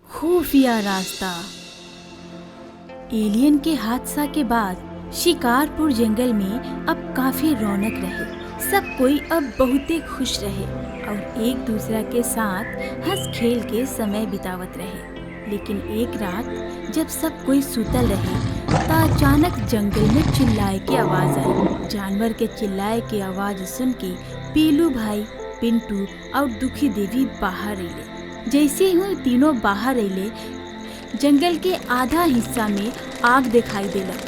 खुफिया रास्ता। एलियन के हादसा के बाद शिकारपुर जंगल में अब काफी रौनक रहे। सब कोई अब बहुते खुश रहे और एक दूसरा के साथ हंस खेल के समय बितावत रहे। लेकिन एक रात जब सब कोई सुतल रहे तो अचानक जंगल में चिल्लाए की आवाज आई। जानवर के चिल्लाए की आवाज सुन के पीलू भाई, पिंटू और दुखी देवी बाहर अइले। जैसे ही तीनों बाहर अइले, जंगल के आधा हिस्सा में आग दिखाई देलक,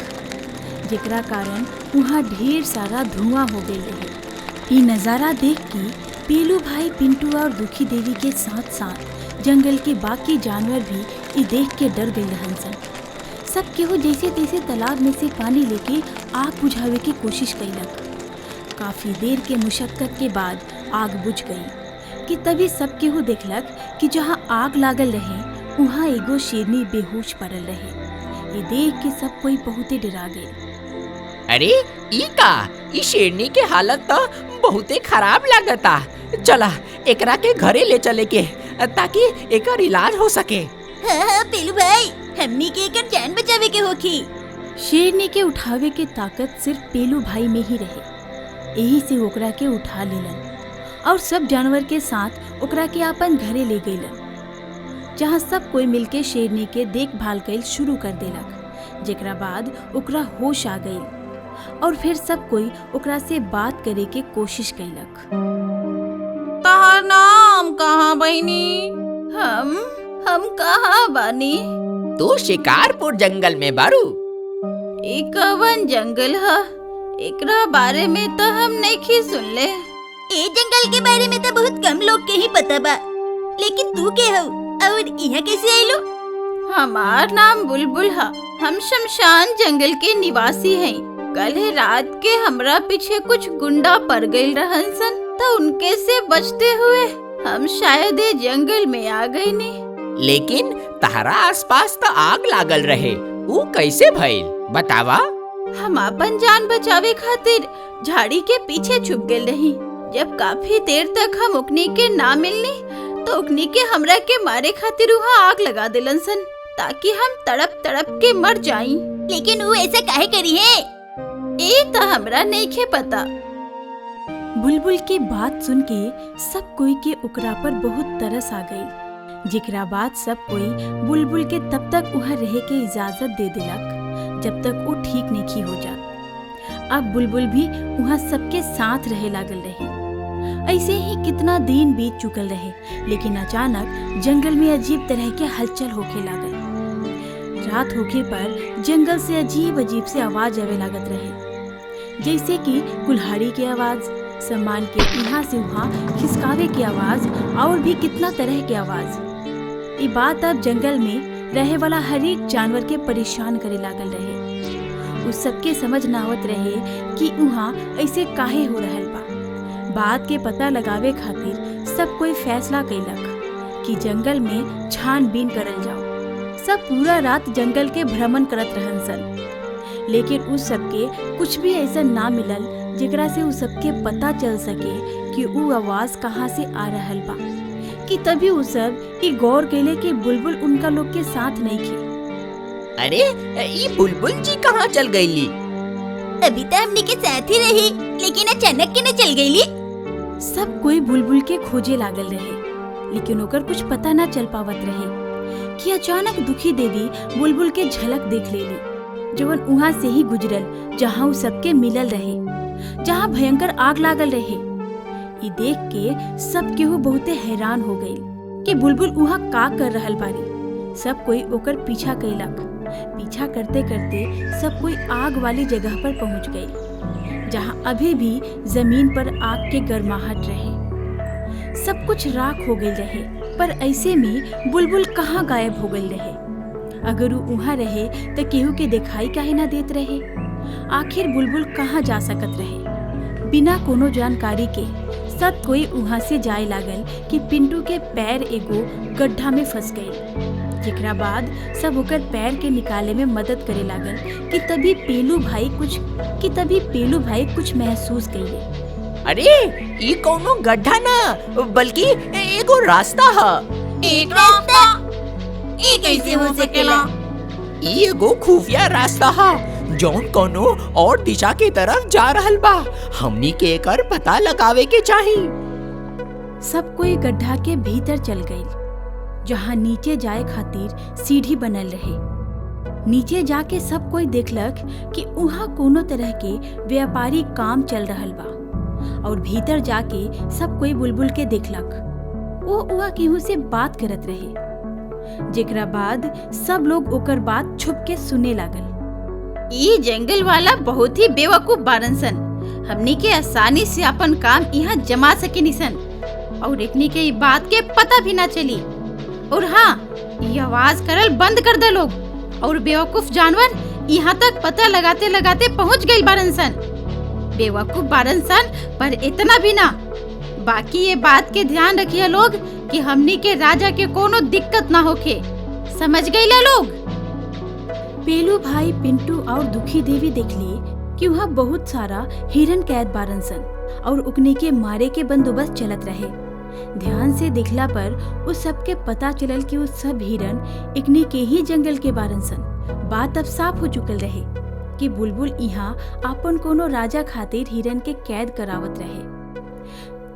जेकरा कारण वहाँ ढेर सारा धुआं हो गई रहे। ये नज़ारा देख के पीलू भाई, पिंटू और दुखी देवी के साथ साथ जंगल के बाकी जानवर भी ये देख के डर गए रहन सन। सब केहू जैसे तैसे तालाब में से पानी लेके आग बुझावे की कोशिश कैलक। काफी देर के मुशक्कत के बाद आग बुझ गई कि तभी सब केहू देखलक कि जहाँ आग लागल रहे वहाँ एगो शेरनी बेहोश पड़ल रहे। ये देख के सब कोई बहुते डरा गए। अरे ई शेरनी के हालत तो बहुते खराब लागता। चला एकरा के घरे ले चले के ताकि एकर इलाज हो सके। हाँ पीलू भाई, हमनी के एकर जान बचावे के होखी। शेरनी के उठावे के ताकत सिर्फ पीलू भाई में ही रहे। यही से ओकरा के उठा लेलन और सब जानवर के साथ ओकरा के अपन घरे ले गईलन, जहाँ सब कोई मिलके शेरनी के देखभाल कईल शुरू कर देलक। जेकरा बाद ओकरा होश आ गई और फिर सब कोई ओकरा से बात करे के कोशिश कैलक। तहार नाम कहाँ बहनी? हम कहाँ बानी? तू शिकारपुर जंगल में बारू। ई कवन जंगल है? एकरा बारे में तो हम नहीं सुनले। ए जंगल के बारे में तो बहुत कम लोग के ही पता बा, लेकिन तू के हो और यहाँ कैसे आइलो? हमार नाम बुलबुल है। हम शमशान जंगल के निवासी हैं। कल रात के हमरा पीछे कुछ गुंडा पड़ गए रहन सन, तो उनके से बचते हुए हम शायद ये जंगल में आ गए नहीं। लेकिन तहरा आसपास तो आग लागल रहे, वो कैसे भइल बतावा? हम अपन जान बचावे खातिर झाड़ी के पीछे छुप गए रही। जब काफी देर तक हम उकनी के ना मिलनी तो उकनी के हमरा के मारे खातिर वहाँ आग लगा दिलन सन, ताकि हम तड़प तड़प के मर जाई। लेकिन वो ऐसा काहे करी है, ये तो हमरा नहीं पता। बुलबुल की बात सुन के सब कोई के ओकरा पर बहुत तरस आ गई। जेकरा बाद सब कोई बुलबुल के तब तक वहाँ रहे के इजाजत दे दिलक जब तक वो ठीक नहीं हो जात। अब बुलबुल भी वहाँ सबके साथ रहे लागल रहे। ऐसे ही कितना दिन बीत चुकल रहे, लेकिन अचानक जंगल में अजीब तरह के हलचल होके लागल। रात होके पर जंगल से अजीब अजीब से आवाज आवे लागत रहे, जैसे कि कुल्हाड़ी की आवाज, सामान के यहाँ से वहाँ खिसकावे की आवाज और भी कितना तरह की आवाज। ये बात अब जंगल में रहे वाला हर एक जानवर के परेशान करे लागल रहे। उस सबके समझ ना आवत रहे कि वहाँ ऐसे काहे हो रहल बा। बात के पता लगावे खातिर सब कोई फैसला कैलक कि जंगल में छानबीन करल जाओ। सब पूरा रात जंगल के भ्रमण करत रहन सन, लेकिन उस सबके कुछ भी ऐसा ना मिलल जेकरा से उस सबके पता चल सके कि वो आवाज कहाँ से आ रहल बा। कि तभी वो सब ये गौर कैले कि बुलबुल उनका लोग के साथ नहीं थे। अरे ये बुलबुल जी कहाँ चल गईली? अभी तो हमने के साथ ही रही, लेकिन अचानक के न चल गईली। सब कोई बुलबुल के खोजे लागल रहे, लेकिन ओकर कुछ पता ना चल पावत रहे कि अचानक दुखी देवी बुलबुल के झलक देख लेली, जवन वहाँ से ही गुजरल जहाँ वो सबके मिलल रहे, जहाँ भयंकर आग लागल रहे। ये देख के सब केहू बहुते हैरान हो गई कि बुलबुल वहाँ का कर रहल बारी। सब कोई ओकर पीछा कैलक। पीछा करते करते सब कोई आग वाली जगह पर पहुँच गई, जहाँ अभी भी जमीन पर आग के गर्माहट रहे। सब कुछ राख हो गई रहे, पर ऐसे में बुलबुल कहाँ गायब हो गई रहे। अगर वो वहाँ रहे तो केहू के दिखाई काहे ना देत रहे। आखिर बुलबुल कहाँ जा सकत रहे। बिना कोनो जानकारी के सब कोई वहाँ से जाए लागल कि पिंटू के पैर एगो गड्ढा में फंस गए। जेकरा बाद सब ओकर पैर के निकाले में मदद करे लागल कि तभी पेलू भाई कुछ महसूस कइले। अरे ई कोनो गड्ढा ना बल्कि एगो रास्ता है। एक रास्ता ये कैसे हो सकेला? ई एगो खुफिया रास्ता है जौन कोनो और दिशा के तरफ जा रहल बा। हमनी के एकर पता लगावे के चाही। सब कोई गड्ढा के भीतर चल गई, जहाँ नीचे जाए खातिर सीढ़ी बनल रहे। नीचे जाके सब कोई देखलक कि उहाँ कोनो तरह के व्यापारी काम चल रहल बा। और भीतर जाके सब कोई बुलबुल के देखलक। वो उहा केहू से बात करत रहे, जेकरा बाद सब लोग ओकर बात छुप के सुने लागल। ये जंगल वाला बहुत ही बेवकूफ बारन सन। हमनी के आसानी से अपन काम यहाँ जमा सके निसन और एकनी के ई बात के पता भी ना चली। और हाँ, ये आवाज करल बंद कर दे लोग। और बेवकूफ जानवर यहाँ तक पता लगाते लगाते पहुँच गई बारन सन। बेवकूफ बारन सन, पर इतना भी ना। बाकी ये बात के ध्यान रखिए लोग कि हमनी के राजा के कोनो दिक्कत ना होके। समझ गए लोग? पेलू भाई, पिंटू और दुखी देवी देखली कि वहाँ बहुत सारा हिरन कैद बारन सन और उकने के मारे के बंदोबस्त चलत रहे। ध्यान से देखला पर उस सबके पता चलल कि उस सब हिरन इकने के ही जंगल के बारन सन। बात अब साफ हो चुकल रहे कि बुलबुल यहाँ आपन कोनो राजा खातिर हिरन के कैद करावत रहे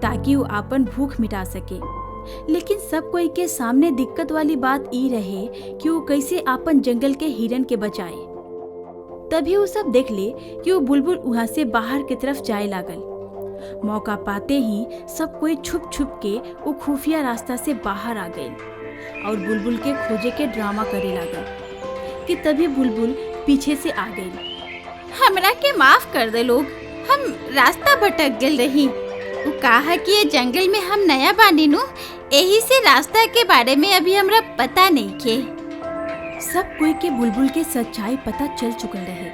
ताकि वो आपन भूख मिटा सके। लेकिन सब कोई के सामने दिक्कत वाली बात ई रहे कि वो कैसे आपन जंगल के हिरन के बचाए। तभी वो सब देख ले कि वो बुलबुल वहाँ से बाहर की तरफ जाए लागल। मौका पाते ही सब कोई छुप छुप के वो खुफिया रास्ता से बाहर आ गए और बुलबुल के खोजे के ड्रामा करे लागल कि तभी बुलबुल पीछे से आ गई। हमरा के माफ कर दे लोग, हम रास्ता भटक गए रही। वो कहा कि ये जंगल में हम नया बानी नु, यही से रास्ता के बारे में अभी हमरा पता नहीं के। सब कोई के बुलबुल के सच्चाई पता चल चुकल रहे,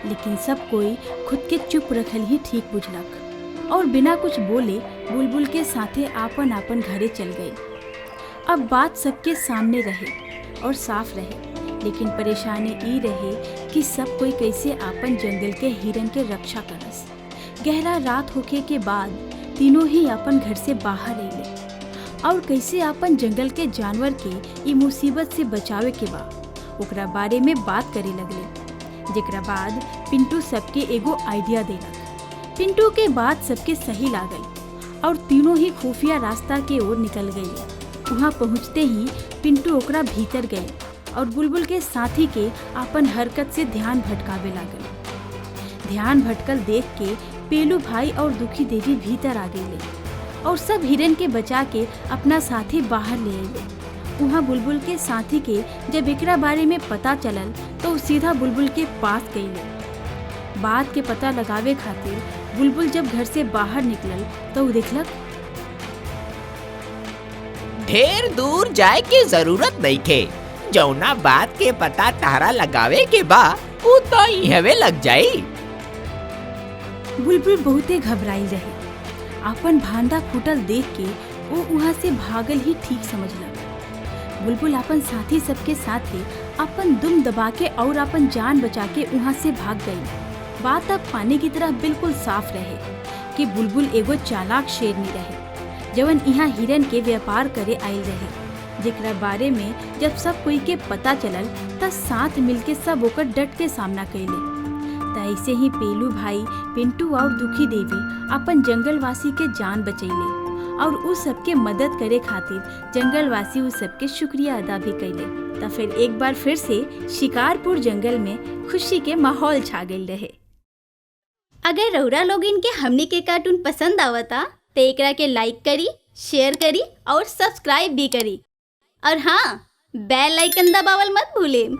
लेकिन सब कोई खुद के चुप रखल ही ठीक बुझलक और बिना कुछ बोले बुलबुल के साथे आपन आपन घरे चल गए। अब बात सबके सामने रहे और साफ रहे, लेकिन परेशानी ई रहे कि सब कोई कैसे आपन जंगल के हिरन के रक्षा करस। गहरा रात होके के बाद तीनों ही अपन घर से बाहर अइले और कैसे अपन जंगल के जानवर के ई मुसीबत से बचावे के बा ओकरा बारे में बात करे लगले। जेकरा बाद पिंटू सबके एगो आइडिया देलक। पिंटू के बात सबके सही लागल और तीनों ही खुफिया रास्ता के ओर निकल गए। वहाँ पहुँचते ही पिंटू ओकरा भीतर गए और बुलबुल के साथी के अपन हरकत से ध्यान भटकावे लागल। ध्यान भटकल देख के पेलू भाई और दुखी देवी भीतर आ गए और सब हिरन के बचा के अपना साथी बाहर ले आए। वहाँ बुलबुल के साथी के जब एकरा बारे में पता चलल तो सीधा बुलबुल के पास गए। बात के पता लगावे खातिर बुलबुल जब घर से बाहर निकलल तो वो देखलक ढेर दूर जाए के जरूरत नहीं थे। जौना बात के पता तारा लगावे के बा उ तो इहवे लग जाई। बुलबुल बहुते घबराई रहे। अपन भांडा फूटल देख के वो वहाँ से भागल ही ठीक समझलक। बुलबुल अपन साथी सबके साथे अपन दुम दबा के और अपन जान बचा के वहाँ से भाग गई। बात अब पानी की तरह बिल्कुल साफ रहे कि बुलबुल एगो चालाक शेरनी रहे जवन यहाँ हिरन के व्यापार करे आयल रहे। जेकरा बारे में जब सब कोई के पता चलल त साथ मिलके सब ओकर डट के सामना कैले। त ऐसे ही पेलू भाई, पिंटू और दुखी देवी अपन जंगलवासी के जान बचैले और उस सबके मदद करे खातिर जंगलवासी उस सबके शुक्रिया अदा भी कैले। त फिर एक बार फिर से शिकारपुर जंगल में खुशी के माहौल छा गई रहे। अगर रउरा लोग इनके हमनी के कार्टून पसंद आवता तो एकरा के लाइक करी, शेयर करी और सब्सक्राइब भी करी। और हाँ, बेल आइकन दबावल मत भूलें।